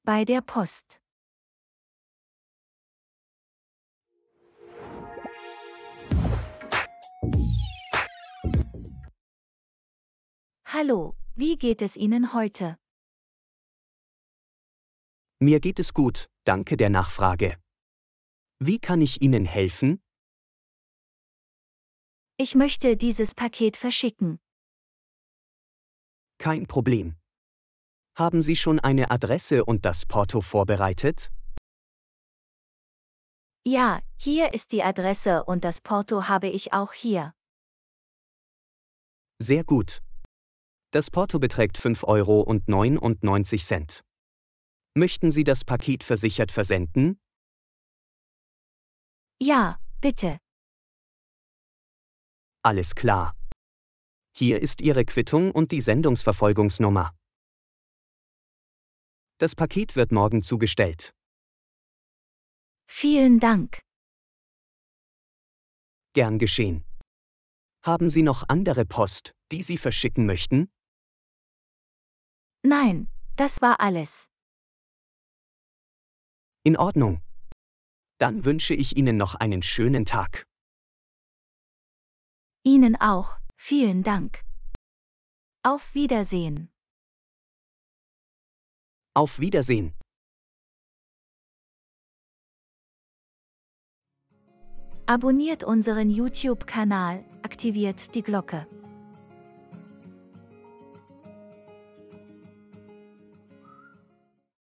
bei der Post. Hallo, wie geht es Ihnen heute? Mir geht es gut, danke der Nachfrage. Wie kann ich Ihnen helfen? Ich möchte dieses Paket verschicken. Kein Problem. Haben Sie schon eine Adresse und das Porto vorbereitet? Ja, hier ist die Adresse und das Porto habe ich auch hier. Sehr gut. Das Porto beträgt 5,99 €. Möchten Sie das Paket versichert versenden? Ja, bitte. Alles klar. Hier ist Ihre Quittung und die Sendungsverfolgungsnummer. Das Paket wird morgen zugestellt. Vielen Dank. Gern geschehen. Haben Sie noch andere Post, die Sie verschicken möchten? Nein, das war alles. In Ordnung. Dann wünsche ich Ihnen noch einen schönen Tag. Ihnen auch, vielen Dank. Auf Wiedersehen. Auf Wiedersehen. Abonniert unseren YouTube-Kanal, aktiviert die Glocke.